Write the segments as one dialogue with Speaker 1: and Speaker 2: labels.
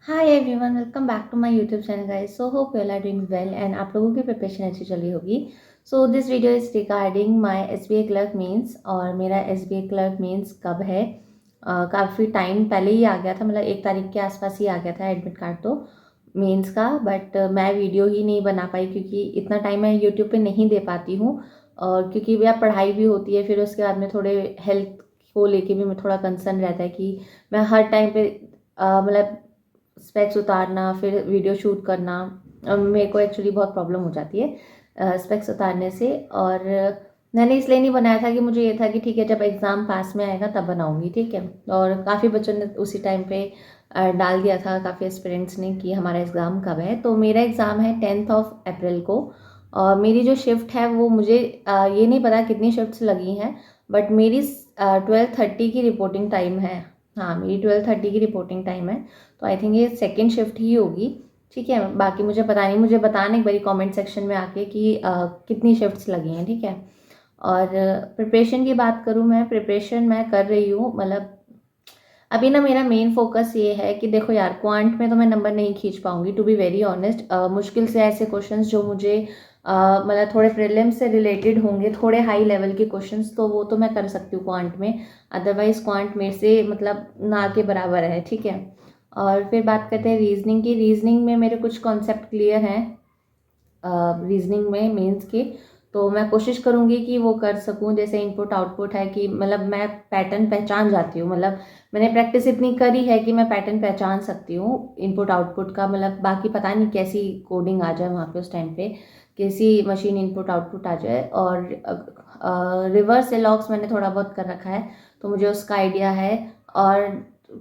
Speaker 1: Hi everyone, welcome back to my YouTube channel guys. So hope you all are doing well and आप लोगों की preparation अच्छी चल रही होगी। So this video is regarding my SBI clerk mains. और मेरा एसबीआई क्लर्क मेंस कब है? काफ़ी टाइम पहले ही आ गया था, मतलब 1 तारीख के आसपास ही आ गया था एडमिट कार्ड तो मेंस का। बट मैं वीडियो ही नहीं बना पाई क्योंकि इतना टाइम मैं यूट्यूब पे नहीं दे पाती हूँ। और क्योंकि भैया पढ़ाई भी होती है, फिर उसके बाद में थोड़े हेल्थ को लेके भी मैं थोड़ा कंसर्न रहता है कि मैं हर टाइम पे मतलब स्पेक्स उतारना फिर वीडियो शूट करना। मेरे को एक्चुअली बहुत प्रॉब्लम हो जाती है स्पेक्स उतारने से। और मैंने इसलिए नहीं बनाया था कि मुझे ये था कि ठीक है जब एग्ज़ाम पास में आएगा तब बनाऊंगी, ठीक है। और काफ़ी बच्चों ने उसी टाइम पे डाल दिया था, काफ़ी एस्पिरेंट्स ने कि हमारा एग्ज़ाम कब है। तो मेरा एग्ज़ाम है 10 अप्रैल को। और मेरी जो शिफ्ट है वो मुझे ये नहीं पता कितनी शिफ्ट्स लगी हैं, बट मेरी 12:30 की रिपोर्टिंग टाइम है। हाँ, मेरी 12:30 की रिपोर्टिंग टाइम है। तो आई थिंक ये सेकेंड शिफ्ट ही होगी, ठीक है। बाकी मुझे पता नहीं, मुझे बताना एक बारी कमेंट सेक्शन में आके कि कितनी शिफ्ट्स लगी हैं, ठीक है। और प्रिपरेशन की बात करूँ, मैं प्रिपरेशन मैं कर रही हूँ। मतलब अभी ना मेरा मेन फोकस ये है कि देखो यार, क्वांट में तो मैं नंबर नहीं खींच पाऊंगी टू बी वेरी ऑनेस्ट। मुश्किल से ऐसे क्वेश्चंस जो मुझे मतलब थोड़े प्रीलिम्स से रिलेटेड होंगे, थोड़े हाई लेवल के क्वेश्चंस, तो वो तो मैं कर सकती हूँ क्वांट में। अदरवाइज क्वांट मेरे से मतलब ना के बराबर है, ठीक है। और फिर बात करते हैं रीजनिंग की। रीजनिंग में मेरे कुछ कॉन्सेप्ट क्लियर हैं रीजनिंग में मेंस के। तो मैं कोशिश करूंगी कि वो कर सकूं। जैसे इनपुट आउटपुट है कि मतलब मैं पैटर्न पहचान जाती हूँ, मतलब मैंने प्रैक्टिस इतनी करी है कि मैं पैटर्न पहचान सकती हूँ इनपुट आउटपुट का। मतलब बाकी पता नहीं कैसी कोडिंग आ जाए वहाँ पे उस टाइम पे, कैसी मशीन इनपुट आउटपुट आ जाए। और रिवर्स एलॉग्स मैंने थोड़ा बहुत कर रखा है, तो मुझे उसका आइडिया है। और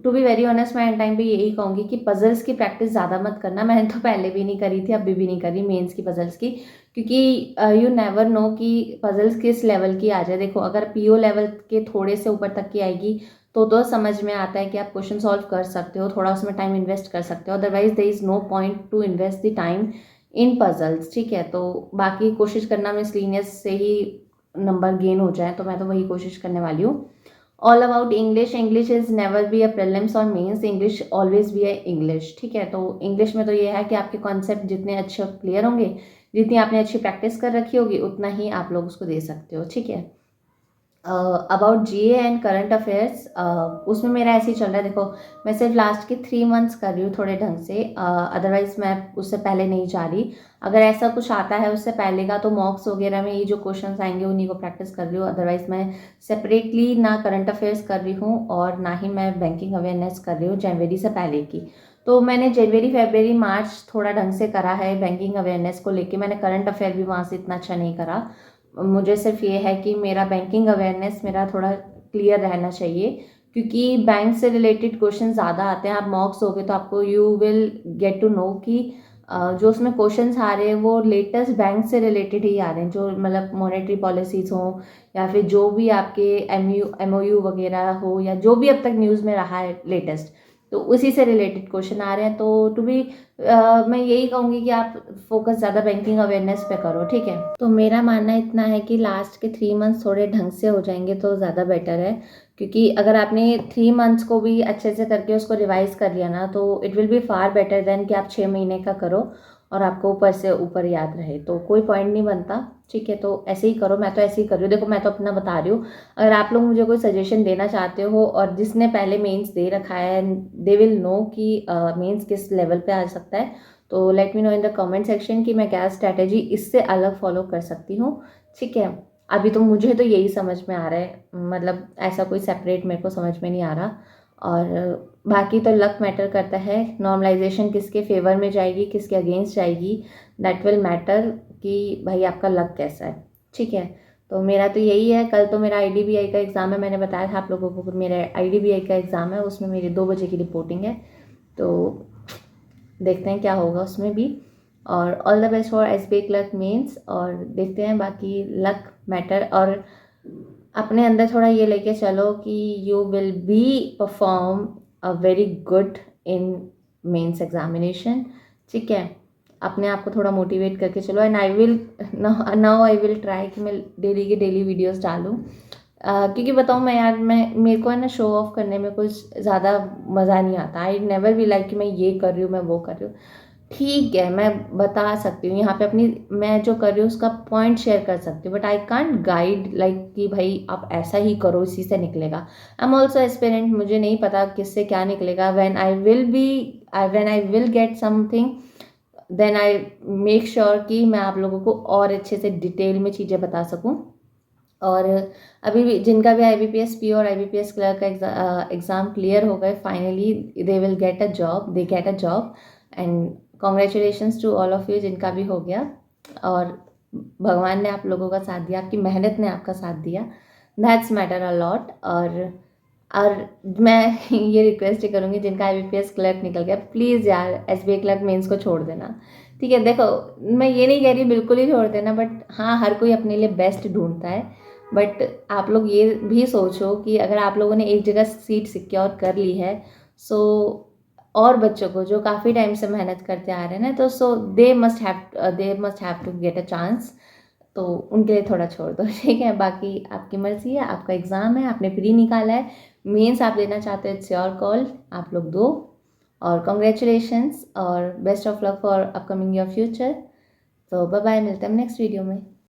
Speaker 1: टू बी वेरी ऑनेस्ट मैं एंड टाइम पे यही कहूँगी कि पजल्स की प्रैक्टिस ज़्यादा मत करना। मैंने तो पहले भी नहीं करी थी, अभी भी नहीं करी मेंस की पजल्स की, क्योंकि यू नेवर नो कि पजल्स किस लेवल की आ जाए। देखो अगर पीओ लेवल के थोड़े से ऊपर तक की आएगी तो समझ में आता है कि आप क्वेश्चन सॉल्व कर सकते हो, थोड़ा उसमें टाइम इन्वेस्ट कर सकते हो। Otherwise there is no point to invest the time in puzzles, ठीक है। तो बाकी कोशिश करना मिसलिनियस से ही नंबर गेन हो जाए, तो मैं तो वही कोशिश करने वाली हूँ। All about English. English is never be a prelims और mains, English always be a English, ठीक है। तो इंग्लिश में तो ये है कि आपके कॉन्सेप्ट जितने अच्छे क्लियर होंगे, जितनी आपने अच्छी प्रैक्टिस कर रखी होगी, उतना ही आप लोग उसको दे सकते हो, ठीक है। About GA and current affairs, उसमें मेरा ऐसे ही चल रहा है। देखो मैं सिर्फ लास्ट के 3 मंथ्स कर रही हूँ थोड़े ढंग से, अदरवाइज मैं उससे पहले नहीं जा रही। अगर ऐसा कुछ आता है उससे पहले का, तो मॉक्स वगैरह में ये जो क्वेश्चंस आएंगे उन्हीं को प्रैक्टिस कर रही हूँ। अदरवाइज मैं सेपरेटली ना करंट अफेयर्स कर रही हूँ और ना ही मैं बैंकिंग अवेयरनेस कर रही हूँ जनवरी से पहले की। तो मैंने जनवरी फरवरी मार्च थोड़ा ढंग से करा है बैंकिंग अवेयरनेस को लेके। मैंने करंट अफेयर भी वहाँ से इतना अच्छा नहीं करा। मुझे सिर्फ ये है कि मेरा बैंकिंग अवेयरनेस मेरा थोड़ा क्लियर रहना चाहिए, क्योंकि बैंक से रिलेटेड क्वेश्चन ज़्यादा आते हैं। आप मॉक्स दोगे तो आपको you will get to know कि जो उसमें क्वेश्चंस आ रहे हैं वो लेटेस्ट बैंक से रिलेटेड ही आ रहे हैं, जो मतलब मॉनेटरी पॉलिसीज हो या फिर जो भी आपके एमओयू वगैरह हो, या जो भी अब तक न्यूज़ में रहा है लेटेस्ट, तो उसी से रिलेटेड क्वेश्चन आ रहे हैं। तो टू बी मैं यही कहूँगी कि आप फोकस ज़्यादा बैंकिंग अवेयरनेस पे करो, ठीक है। तो मेरा मानना इतना है कि लास्ट के 3 मंथ्स थोड़े ढंग से हो जाएंगे तो ज़्यादा बेटर है। क्योंकि अगर आपने 3 मंथ्स को भी अच्छे से करके उसको रिवाइज कर लिया ना, तो it will be far better than कि आप 6 महीने का करो और आपको ऊपर से ऊपर याद रहे, तो कोई पॉइंट नहीं बनता, ठीक है। तो ऐसे ही करो, मैं तो ऐसे ही कर रही हूँ। देखो मैं तो अपना बता रही हूँ, अगर आप लोग मुझे कोई सजेशन देना चाहते हो और जिसने पहले मेंस दे रखा है, दे विल नो कि मेंस किस लेवल पे आ सकता है, तो let me know in the comment section कि मैं क्या स्ट्रैटेजी इससे अलग फॉलो कर सकती हूँ, ठीक है। अभी तो मुझे तो यही समझ में आ रहा है, मतलब ऐसा कोई सेपरेट मेरे को समझ में नहीं आ रहा। और बाकी तो लक मैटर करता है, नॉर्मलाइजेशन किसके फेवर में जाएगी किसके अगेंस्ट जाएगी, दैट विल मैटर कि भाई आपका लक कैसा है, ठीक है। तो मेरा तो यही है। कल तो मेरा आईडीबीआई का एग्ज़ाम है, मैंने बताया था आप लोगों को मेरा आईडीबीआई का एग्ज़ाम है, उसमें मेरी 2 बजे की रिपोर्टिंग है। तो देखते हैं क्या होगा उसमें भी। और all the best for SBI clerk mains. और देखते हैं, बाकी लक मैटर। और अपने अंदर थोड़ा ये लेके चलो कि you will be perform a very good in mains examination, ठीक है। अपने आप को थोड़ा मोटिवेट करके चलो। And I will now I will try कि मैं डेली की डेली वीडियोस डालूँ। क्योंकि बताऊँ मैं यार, मेरे को है ना शो ऑफ करने में कुछ ज़्यादा मज़ा नहीं आता। आई नेवर बी लाइक कि मैं ये कर रही हूँ, मैं वो कर रही हूँ। ठीक है, मैं बता सकती हूँ यहाँ पे अपनी, मैं जो कर रही हूँ उसका पॉइंट शेयर कर सकती हूँ, but I can't guide like कि भाई आप ऐसा ही करो, इसी से निकलेगा। आई एम ऑल्सो एस्पिरेंट, मुझे नहीं पता किससे क्या निकलेगा। When I will get something, then I make sure कि मैं आप लोगों को और अच्छे से डिटेल में चीज़ें बता सकूँ। और अभी भी जिनका भी IBPS पी और IBPS क्लर्क का एग्ज़ाम क्लियर हो गए finally, they will get a job and congratulations to all of you जिनका भी हो गया। और भगवान ने आप लोगों का साथ दिया, आपकी मेहनत ने आपका साथ दिया, दैट्स मैटर अ लॉट। और मैं ये रिक्वेस्ट ही करूँगी जिनका IBPS क्लर्क निकल गया, प्लीज़ यार SBI क्लर्क मेंस को छोड़ देना। ठीक है, देखो मैं ये नहीं कह रही बिल्कुल ही छोड़ देना, बट हाँ हर कोई अपने लिए बेस्ट ढूंढता है। बट आप लोग ये भी सोचो कि अगर आप लोगों ने एक जगह सीट सिक्योर कर ली है, सो और बच्चों को जो काफ़ी टाइम से मेहनत करते आ रहे हैं ना, तो so they must have to get a chance. तो उनके लिए थोड़ा छोड़ दो। ठीक है, बाकी आपकी मर्ज़ी है, आपका एग्ज़ाम है, आपने प्री निकाला है, मेंस आप देना चाहते हो, इट्स योर कॉल, आप लोग दो। और कॉन्ग्रेचुलेशंस और best of luck for upcoming your future. तो बाय बाय, मिलते हैं नेक्स्ट वीडियो में।